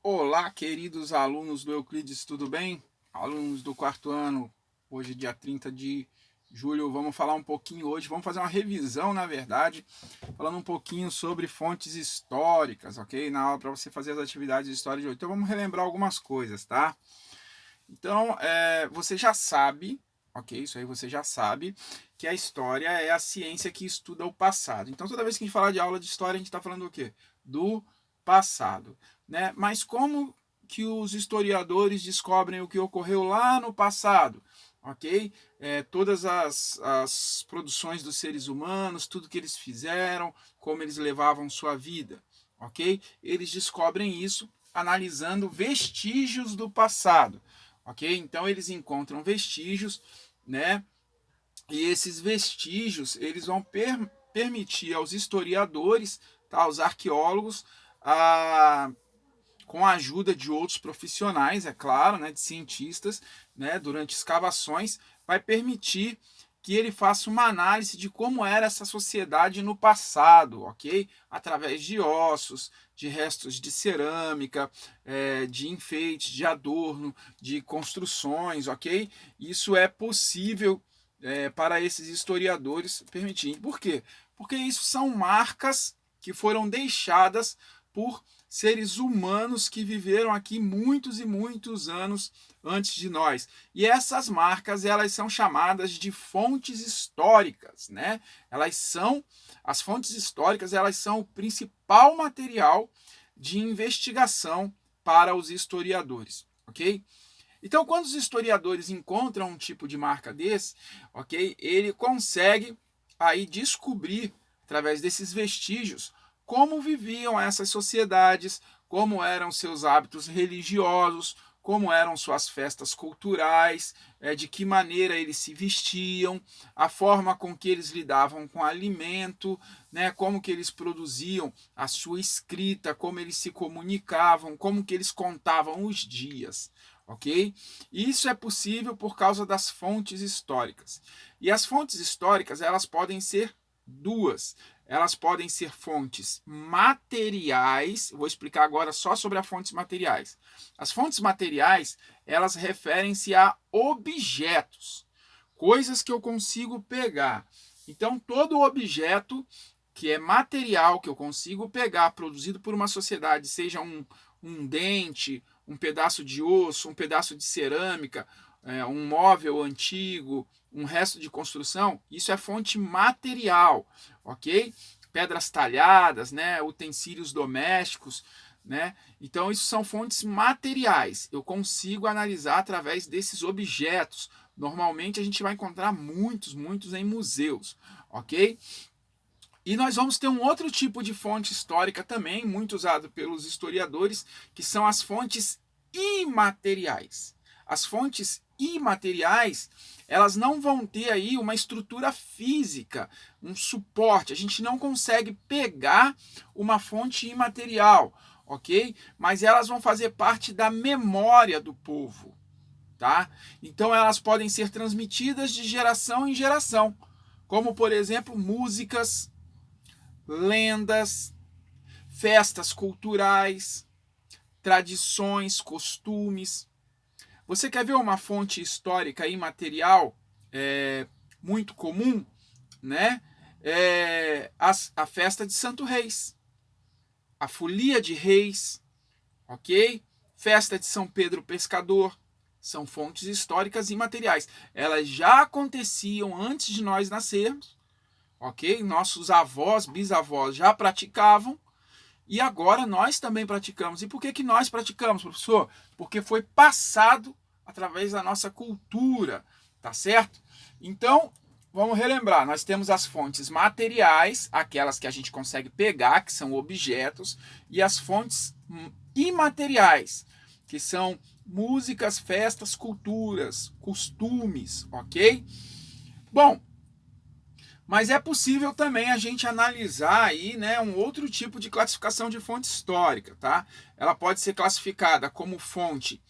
Olá, queridos alunos do Euclides, tudo bem? Alunos do quarto ano, hoje dia 30 de julho, vamos falar um pouquinho hoje, vamos fazer uma revisão, na verdade, falando um pouquinho sobre fontes históricas, ok? Na aula para você fazer as atividades de história de hoje. Então vamos relembrar algumas coisas, tá? Então, você já sabe, ok? Isso aí você já sabe, que a história é a ciência que estuda o passado. Então toda vez que a gente fala de aula de história, a gente está falando do quê? Do passado, né? Mas como que os historiadores descobrem o que ocorreu lá no passado? Ok? Todas as produções dos seres humanos, tudo que eles fizeram, como eles levavam sua vida, ok? Eles descobrem isso analisando vestígios do passado, ok? Então eles encontram vestígios, né? E esses vestígios eles vão permitir aos historiadores, tá, aos arqueólogos, com a ajuda de outros profissionais, é claro, né, de cientistas, né, durante escavações, vai permitir que ele faça uma análise de como era essa sociedade no passado, ok? Através de ossos, de restos de cerâmica, de enfeite, de adorno, de construções, ok? Isso é possível para esses historiadores permitir. Por quê? Porque isso são marcas que foram deixadas por seres humanos que viveram aqui muitos e muitos anos antes de nós. E essas marcas, elas são chamadas de fontes históricas, né? As fontes históricas, elas são o principal material de investigação para os historiadores, ok? Então, quando os historiadores encontram um tipo de marca desse, ok, ele consegue aí descobrir, através desses vestígios, como viviam essas sociedades, como eram seus hábitos religiosos, como eram suas festas culturais, de que maneira eles se vestiam, a forma com que eles lidavam com alimento, né, como que eles produziam a sua escrita, como eles se comunicavam, como que eles contavam os dias, ok? Isso é possível por causa das fontes históricas. E as fontes históricas, elas podem ser duas. Elas podem ser fontes materiais. Vou explicar agora só sobre as fontes materiais. As fontes materiais, elas referem-se a objetos, coisas que eu consigo pegar. Então, todo objeto que é material, que eu consigo pegar, produzido por uma sociedade, seja um dente, um pedaço de osso, um pedaço de cerâmica, um móvel antigo, um resto de construção, isso é fonte material, ok? Pedras talhadas, né, utensílios domésticos, né? Então isso são fontes materiais. Eu consigo analisar através desses objetos. Normalmente a gente vai encontrar muitos em museus, ok? E nós vamos ter um outro tipo de fonte histórica também, muito usado pelos historiadores, que são as fontes imateriais. As fontes imateriais, elas não vão ter aí uma estrutura física, um suporte. A gente não consegue pegar uma fonte imaterial, ok? Mas elas vão fazer parte da memória do povo, tá? Então elas podem ser transmitidas de geração em geração, como por exemplo músicas, lendas, festas culturais, tradições, costumes. Você quer ver uma fonte histórica imaterial muito comum, né? A festa de Santo Reis, a folia de Reis, ok? Festa de São Pedro Pescador, são fontes históricas imateriais. Elas já aconteciam antes de nós nascermos, ok? Nossos avós, bisavós já praticavam e agora nós também praticamos. E por que nós praticamos, professor? Porque foi passado através da nossa cultura, tá certo? Então, vamos relembrar, nós temos as fontes materiais, aquelas que a gente consegue pegar, que são objetos, e as fontes imateriais, que são músicas, festas, culturas, costumes, ok? Bom, mas é possível também a gente analisar aí, né, um outro tipo de classificação de fonte histórica, tá? Ela pode ser classificada como fonte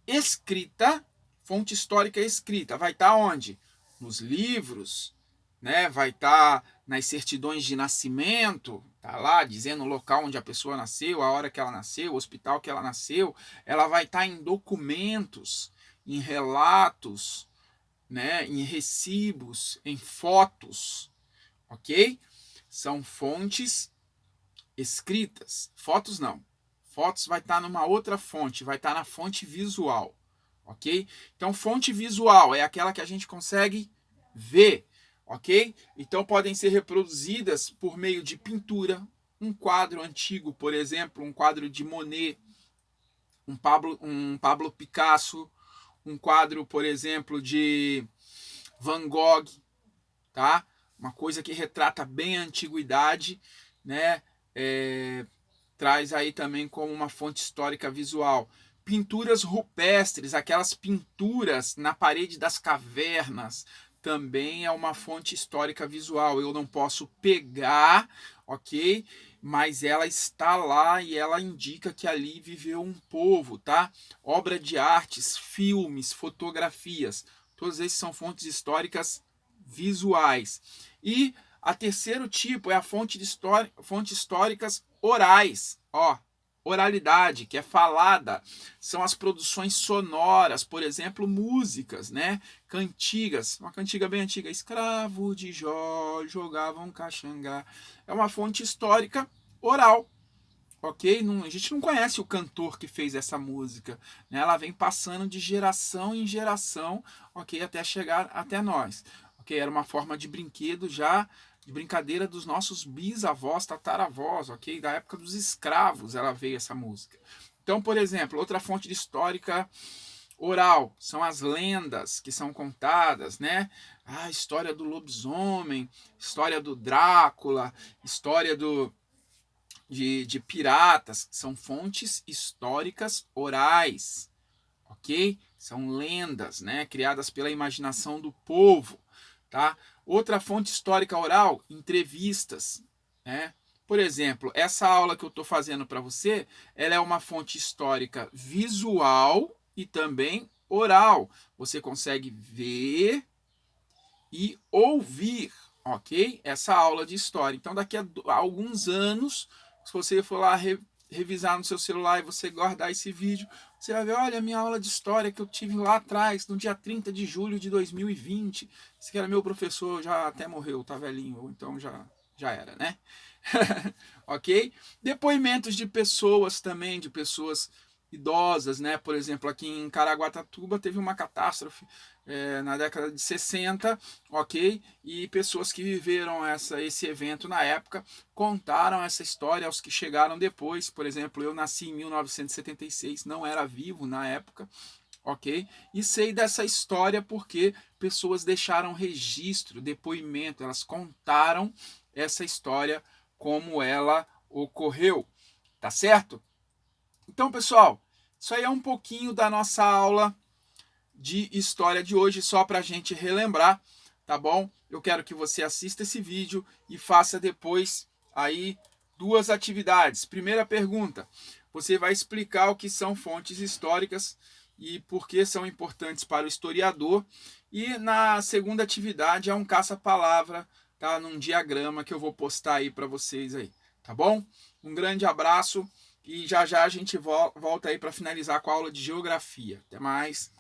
escrita, fonte histórica escrita. Vai estar onde? Nos livros, né? Vai estar nas certidões de nascimento, tá lá dizendo o local onde a pessoa nasceu, a hora que ela nasceu, o hospital que ela nasceu, ela vai estar em documentos, em relatos, né, em recibos, em fotos, ok? São fontes escritas. Fotos não. Fotos vai estar numa outra fonte, vai estar na fonte visual, ok? Então, fonte visual é aquela que a gente consegue ver, ok? Então, podem ser reproduzidas por meio de pintura, um quadro antigo, por exemplo, um quadro de Monet, um Pablo Picasso, um quadro, por exemplo, de Van Gogh, tá? Uma coisa que retrata bem a antiguidade, né? Traz aí também como uma fonte histórica visual. Pinturas rupestres, aquelas pinturas na parede das cavernas, também é uma fonte histórica visual. Eu não posso pegar, ok? Mas ela está lá e ela indica que ali viveu um povo, tá? Obra de artes, filmes, fotografias, todos esses são fontes históricas visuais. E a terceiro tipo é a fontes históricas orais, ó, oralidade, que é falada, são as produções sonoras, por exemplo, músicas, né? Cantigas, uma cantiga bem antiga, escravo de Jó, jogavam caxangá, é uma fonte histórica oral, ok? Não, a gente não conhece o cantor que fez essa música, né? Ela vem passando de geração em geração, ok? Até chegar até nós, ok? Era uma forma de brinquedo já, de brincadeira dos nossos bisavós, tataravós, ok? Da época dos escravos ela veio essa música. Então, por exemplo, outra fonte histórica oral são as lendas que são contadas, né? A história do lobisomem, história do Drácula, história de piratas, são fontes históricas orais, ok? São lendas, né? Criadas pela imaginação do povo, tá? Outra fonte histórica oral, entrevistas, né? Por exemplo, essa aula que eu estou fazendo para você, ela é uma fonte histórica visual e também oral. Você consegue ver e ouvir, ok? Essa aula de história. Então, daqui a alguns anos, se você for lá revisar no seu celular e você guardar esse vídeo, você vai ver, olha, a minha aula de história que eu tive lá atrás, no dia 30 de julho de 2020. Esse que era meu professor, já até morreu, tá velhinho, ou então já era, né? Ok? Depoimentos de pessoas também, de pessoas idosas, né? Por exemplo, aqui em Caraguatatuba teve uma catástrofe na década de 60, ok? E pessoas que viveram esse evento na época contaram essa história aos que chegaram depois. Por exemplo, eu nasci em 1976, não era vivo na época, ok? E sei dessa história porque pessoas deixaram registro, depoimento, elas contaram essa história como ela ocorreu, tá certo? Então, pessoal, isso aí é um pouquinho da nossa aula de história de hoje, só para a gente relembrar, tá bom? Eu quero que você assista esse vídeo e faça depois aí duas atividades. Primeira pergunta, você vai explicar o que são fontes históricas e por que são importantes para o historiador. E na segunda atividade é um caça-palavra, tá? Num diagrama que eu vou postar aí para vocês aí, tá bom? Um grande abraço e já já a gente volta aí para finalizar com a aula de geografia. Até mais!